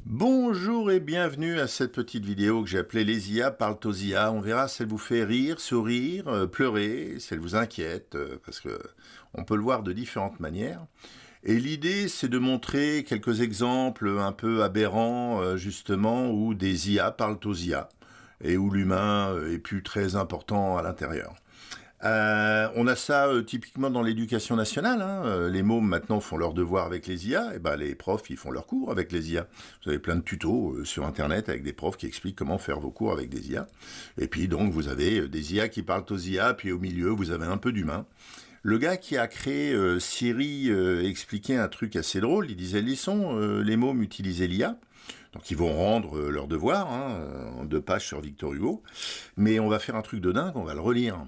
Bonjour et bienvenue à cette petite vidéo que j'ai appelée Les IA parlent aux IA. On verra si elle vous fait rire, sourire, pleurer, si elle vous inquiète, parce que on peut le voir de différentes manières. Et l'idée, c'est de montrer quelques exemples un peu aberrants, justement, où des IA parlent aux IA, et où l'humain est plus très important à l'intérieur. On a ça typiquement dans l'éducation nationale. Les mômes maintenant font leurs devoirs avec les IA, et ben les profs ils font leurs cours avec les IA. Vous avez plein de tutos sur internet avec des profs qui expliquent comment faire vos cours avec des IA. Et puis donc vous avez des IA qui parlent aux IA, puis au milieu vous avez un peu d'humain. Le gars qui a créé Siri expliquait un truc assez drôle. Il disait les mômes utilisaient l'IA. Donc ils vont rendre leurs devoirs en 2 pages sur Victor Hugo. Mais on va faire un truc de dingue, on va le relire.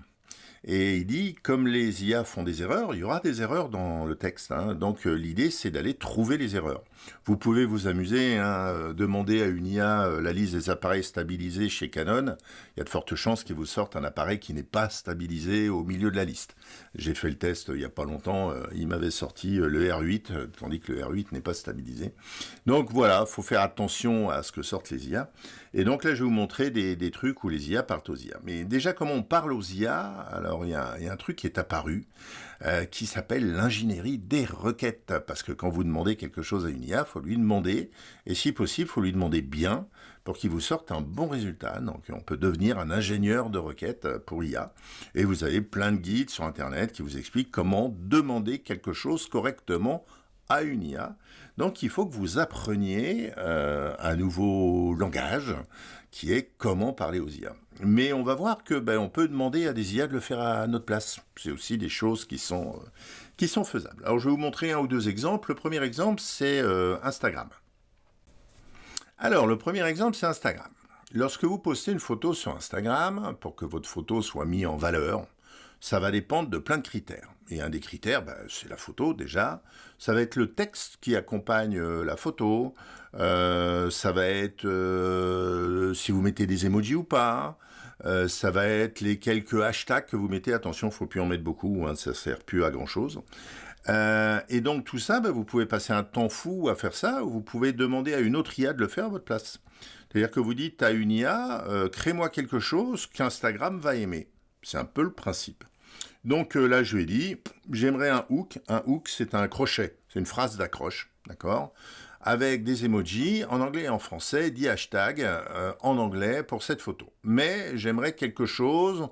Et il dit, comme les IA font des erreurs, il y aura des erreurs dans le texte. Donc l'idée, c'est d'aller trouver les erreurs. Vous pouvez vous amuser, demander à une IA la liste des appareils stabilisés chez Canon. Il y a de fortes chances qu'il vous sorte un appareil qui n'est pas stabilisé au milieu de la liste. J'ai fait le test il n'y a pas longtemps, il m'avait sorti le R8, tandis que le R8 n'est pas stabilisé. Donc voilà, il faut faire attention à ce que sortent les IA. Et donc là, je vais vous montrer des trucs où les IA parlent aux IA. Mais déjà, comment on parle aux IA? Alors, il y a un truc qui est apparu qui s'appelle l'ingénierie des requêtes. Parce que quand vous demandez quelque chose à une IA, il faut lui demander, et si possible, il faut lui demander bien pour qu'il vous sorte un bon résultat. Donc, on peut devenir un ingénieur de requêtes pour IA. Et vous avez plein de guides sur Internet qui vous expliquent comment demander quelque chose correctement à une IA. Donc il faut que vous appreniez un nouveau langage qui est comment parler aux IA. Mais on va voir que on peut demander à des IA de le faire à notre place. C'est aussi des choses qui sont faisables. Alors je vais vous montrer 1 ou 2 exemples. Le premier exemple, c'est Instagram. Alors le premier exemple, c'est Instagram. Lorsque vous postez une photo sur Instagram, pour que votre photo soit mise en valeur, ça va dépendre de plein de critères. Et un des critères, c'est la photo déjà. Ça va être le texte qui accompagne la photo. Ça va être si vous mettez des emojis ou pas. Ça va être les quelques hashtags que vous mettez. Attention, il ne faut plus en mettre beaucoup, ça ne sert plus à grand-chose. Et donc tout ça, vous pouvez passer un temps fou à faire ça, ou vous pouvez demander à une autre IA de le faire à votre place. C'est-à-dire que vous dites à une IA, crée-moi quelque chose qu'Instagram va aimer. C'est un peu le principe. Donc là, je lui ai dit, j'aimerais un hook. Un hook, c'est un crochet. C'est une phrase d'accroche, d'accord? Avec des emojis, en anglais et en français, 10 hashtags en anglais pour cette photo. Mais j'aimerais quelque chose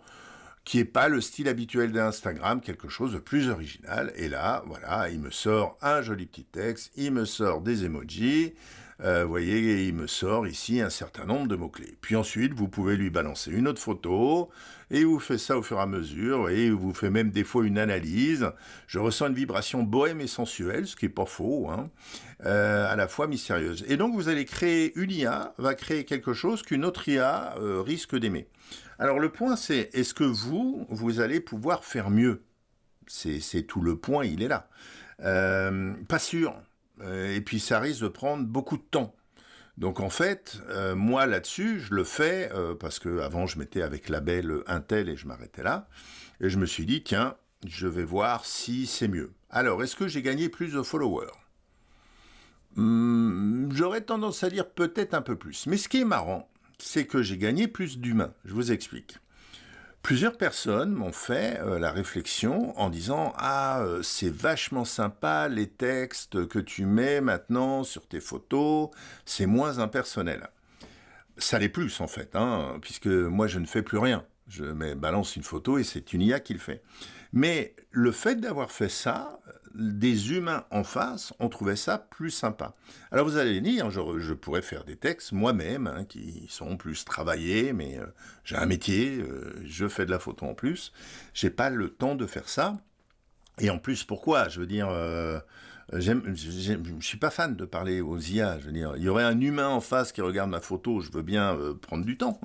qui n'est pas le style habituel d'Instagram, quelque chose de plus original. Et là, voilà, il me sort un joli petit texte, il me sort des emojis, vous voyez, il me sort ici un certain nombre de mots-clés. Puis ensuite, vous pouvez lui balancer une autre photo, et il vous fait ça au fur et à mesure, et il vous fait même des fois une analyse. Je ressens une vibration bohème et sensuelle, ce qui n'est pas faux, à la fois mystérieuse. Et donc, vous allez créer une IA, va créer quelque chose qu'une autre IA risque d'aimer. Alors le point c'est, est-ce que vous allez pouvoir faire mieux? C'est tout le point, il est là. Pas sûr. Et puis ça risque de prendre beaucoup de temps. Donc en fait, moi là-dessus, je le fais parce que avant je mettais avec label Intel et je m'arrêtais là. Et je me suis dit, tiens, je vais voir si c'est mieux. Alors, est-ce que j'ai gagné plus de followers? J'aurais tendance à dire peut-être un peu plus. Mais ce qui est marrant, c'est que j'ai gagné plus d'humains. Je vous explique. Plusieurs personnes m'ont fait la réflexion en disant « Ah, c'est vachement sympa les textes que tu mets maintenant sur tes photos, c'est moins impersonnel. » Ça l'est plus en fait, puisque moi je ne fais plus rien. Je balance une photo et c'est une IA qui le fait. Mais le fait d'avoir fait ça, des humains en face ont trouvé ça plus sympa. Alors vous allez dire, je pourrais faire des textes moi-même qui sont plus travaillés, mais j'ai un métier, je fais de la photo en plus. J'ai pas le temps de faire ça. Et en plus, pourquoi? Je veux dire, je suis pas fan de parler aux IA. Je veux dire, il y aurait un humain en face qui regarde ma photo, je veux bien prendre du temps.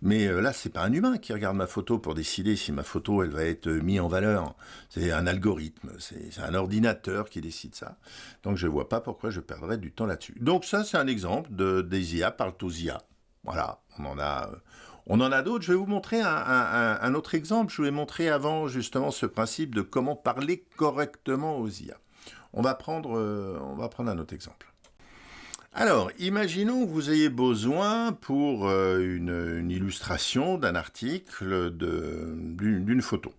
Mais là, c'est pas un humain qui regarde ma photo pour décider si ma photo elle va être mise en valeur. C'est un algorithme, c'est un ordinateur qui décide ça. Donc je vois pas pourquoi je perdrais du temps là-dessus. Donc ça, c'est un exemple des IA parlent aux IA. Voilà, On en a d'autres. Je vais vous montrer un autre exemple. Je vous ai montré avant justement ce principe de comment parler correctement aux IA. On va prendre un autre exemple. Alors, imaginons que vous ayez besoin pour une illustration d'un article, d'une photo.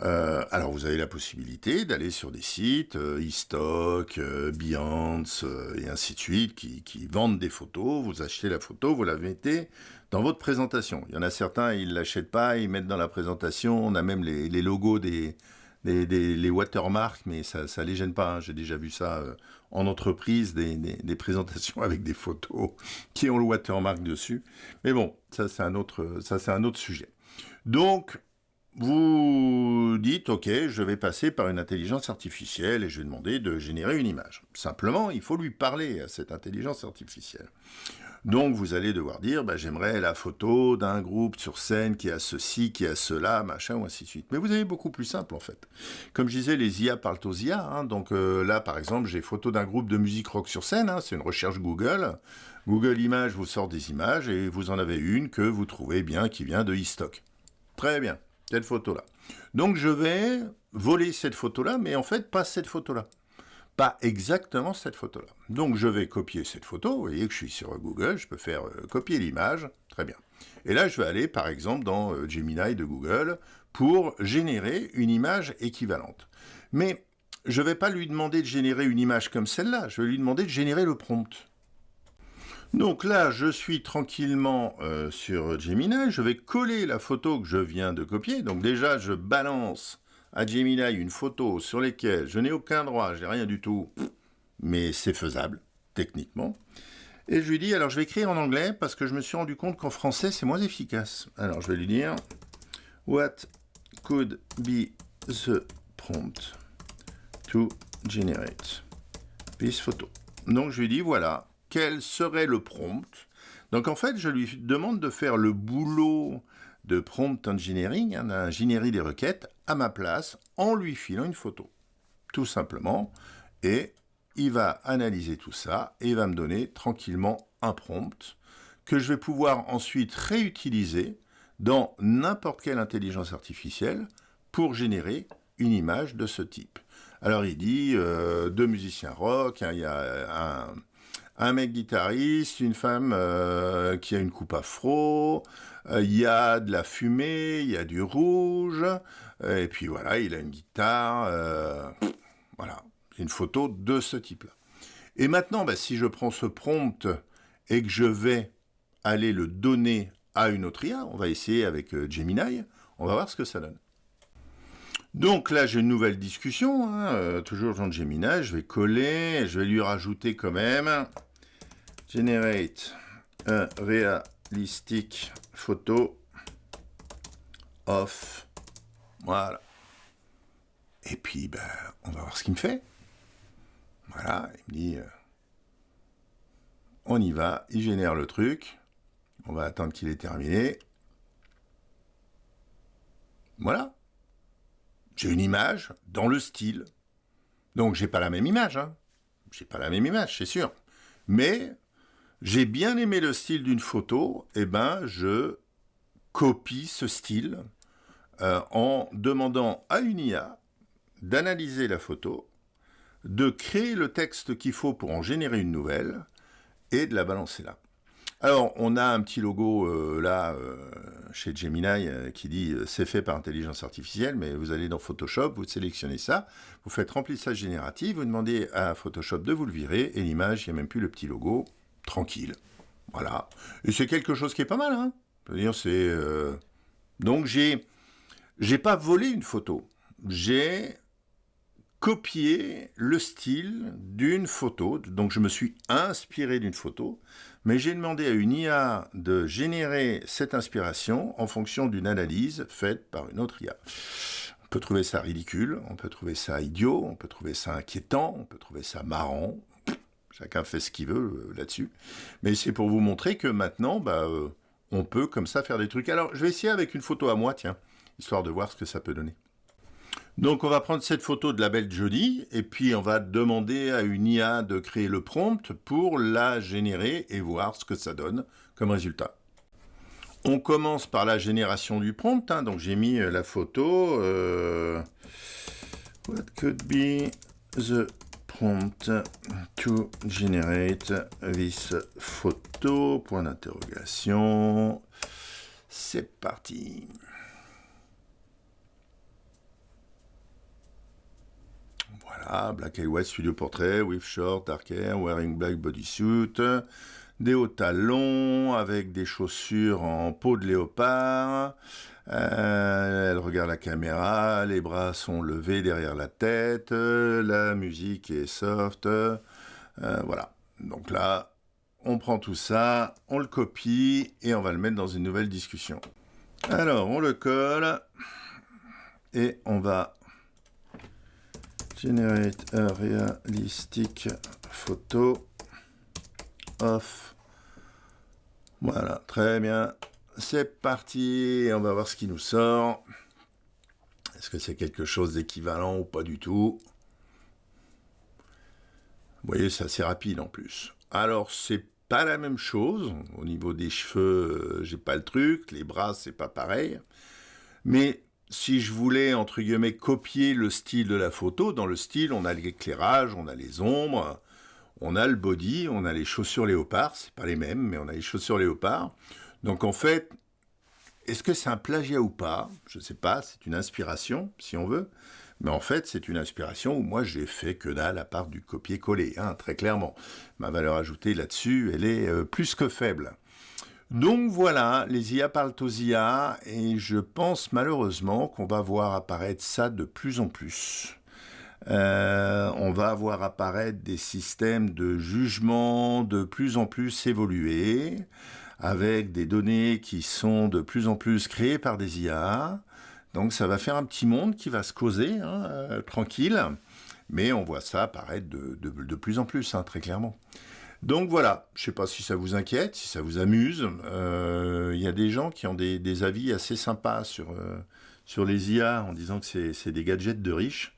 Alors, vous avez la possibilité d'aller sur des sites, eStock, Behance, et ainsi de suite, qui vendent des photos. Vous achetez la photo, vous la mettez dans votre présentation. Il y en a certains, ils ne l'achètent pas, ils mettent dans la présentation. On a même les logos les watermarks, mais ça ne les gêne pas. Hein. J'ai déjà vu ça en entreprise, des présentations avec des photos qui ont le watermark dessus. Mais bon, ça c'est un autre sujet. Donc, vous dites, ok, je vais passer par une intelligence artificielle et je vais demander de générer une image. Simplement, il faut lui parler à cette intelligence artificielle. Donc, vous allez devoir dire, j'aimerais la photo d'un groupe sur scène qui a ceci, qui a cela, machin, ou ainsi de suite. Mais vous avez beaucoup plus simple, en fait. Comme je disais, les IA parlent aux IA. Hein, donc là, par exemple, j'ai photo d'un groupe de musique rock sur scène. Hein, c'est une recherche Google. Google Images vous sort des images et vous en avez une que vous trouvez bien qui vient de eStock. Très bien. Cette photo-là. Donc je vais voler cette photo-là, mais en fait pas cette photo-là. Pas exactement cette photo-là. Donc je vais copier cette photo, vous voyez que je suis sur Google, je peux faire copier l'image, très bien. Et là je vais aller par exemple dans Gemini de Google pour générer une image équivalente. Mais je ne vais pas lui demander de générer une image comme celle-là, je vais lui demander de générer le prompt. Donc là, je suis tranquillement sur Gemini, je vais coller la photo que je viens de copier. Donc déjà, je balance à Gemini une photo sur laquelle je n'ai aucun droit, je n'ai rien du tout, mais c'est faisable, techniquement. Et je lui dis, alors je vais écrire en anglais parce que je me suis rendu compte qu'en français, c'est moins efficace. Alors je vais lui dire, what could be the prompt to generate this photo? Donc je lui dis, voilà. Quel serait le prompt? Donc en fait, je lui demande de faire le boulot de prompt engineering, d'ingénierie des requêtes, à ma place, en lui filant une photo. Tout simplement. Et il va analyser tout ça et il va me donner tranquillement un prompt que je vais pouvoir ensuite réutiliser dans n'importe quelle intelligence artificielle pour générer une image de ce type. Alors il dit deux musiciens rock, hein, il y a un mec guitariste, une femme qui a une coupe afro, il y a de la fumée, il y a du rouge, et puis voilà, il a une guitare, voilà, une photo de ce type-là. Et maintenant, si je prends ce prompt et que je vais aller le donner à une autre IA, on va essayer avec Gemini, on va voir ce que ça donne. Donc là, j'ai une nouvelle discussion, hein, toujours dans Gemini, je vais coller, je vais lui rajouter quand même generate a realistic photo of, voilà. Et puis, on va voir ce qu'il me fait. Voilà, il me dit, on y va, il génère le truc, on va attendre qu'il ait terminé. Voilà. J'ai une image dans le style. Donc, j'ai pas la même image, hein. J'ai pas la même image, c'est sûr. Mais j'ai bien aimé le style d'une photo, et je copie ce style en demandant à une IA d'analyser la photo, de créer le texte qu'il faut pour en générer une nouvelle et de la balancer là. Alors, on a un petit logo chez Gemini qui dit c'est fait par intelligence artificielle, mais vous allez dans Photoshop, vous sélectionnez ça, vous faites remplissage génératif, vous demandez à Photoshop de vous le virer, et l'image, il n'y a même plus le petit logo, tranquille. Voilà. Et c'est quelque chose qui est pas mal, hein. Je veux dire, c'est... Donc, j'ai pas volé une photo. J'ai copié le style d'une photo. Donc, je me suis inspiré d'une photo, mais j'ai demandé à une IA de générer cette inspiration en fonction d'une analyse faite par une autre IA. On peut trouver ça ridicule, on peut trouver ça idiot, on peut trouver ça inquiétant, on peut trouver ça marrant. Chacun fait ce qu'il veut là-dessus. Mais c'est pour vous montrer que maintenant, on peut comme ça faire des trucs. Alors, je vais essayer avec une photo à moi, tiens, histoire de voir ce que ça peut donner. Donc, on va prendre cette photo de la belle Jodie, et puis on va demander à une IA de créer le prompt pour la générer et voir ce que ça donne comme résultat. On commence par la génération du prompt, hein, donc j'ai mis la photo. What could be the prompt to generate this photo? Point d'interrogation. C'est parti. Voilà, Black and White Studio Portrait, with short, dark hair, wearing black bodysuit, des hauts talons avec des chaussures en peau de léopard. Elle regarde la caméra, les bras sont levés derrière la tête, la musique est soft. Voilà, donc là, on prend tout ça, on le copie et on va le mettre dans une nouvelle discussion. Alors, on le colle et on va generate a realistic photo of. Voilà, très bien. C'est parti, on va voir ce qui nous sort. Est-ce que c'est quelque chose d'équivalent ou pas du tout? Vous voyez, c'est assez rapide en plus. Alors, c'est pas la même chose. Au niveau des cheveux, j'ai pas le truc. Les bras, c'est pas pareil. Mais si je voulais, entre guillemets, copier le style de la photo, dans le style, on a l'éclairage, on a les ombres, on a le body, on a les chaussures léopard. C'est pas les mêmes, mais on a les chaussures léopard. Donc en fait, est-ce que c'est un plagiat ou pas? Je ne sais pas, c'est une inspiration, si on veut. Mais en fait, c'est une inspiration où moi, j'ai fait que dalle à part du copier-coller, hein, très clairement. Ma valeur ajoutée là-dessus, elle est plus que faible. Donc voilà, les IA parlent aux IA, et je pense malheureusement qu'on va voir apparaître ça de plus en plus. On va voir apparaître des systèmes de jugement de plus en plus évolués, avec des données qui sont de plus en plus créées par des IA. Donc ça va faire un petit monde qui va se causer, hein, tranquille, mais on voit ça apparaître de plus en plus, hein, très clairement. Donc voilà, je ne sais pas si ça vous inquiète, si ça vous amuse. Il y a des gens qui ont des avis assez sympas sur les IA en disant que c'est des gadgets de riches.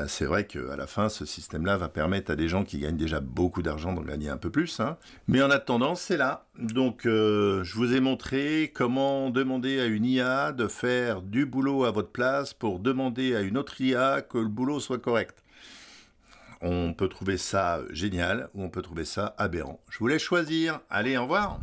C'est vrai qu'à la fin, ce système-là va permettre à des gens qui gagnent déjà beaucoup d'argent d'en gagner un peu plus, hein. Mais en attendant, c'est là. Donc, je vous ai montré comment demander à une IA de faire du boulot à votre place pour demander à une autre IA que le boulot soit correct. On peut trouver ça génial ou on peut trouver ça aberrant. Je vous laisse choisir. Allez, au revoir.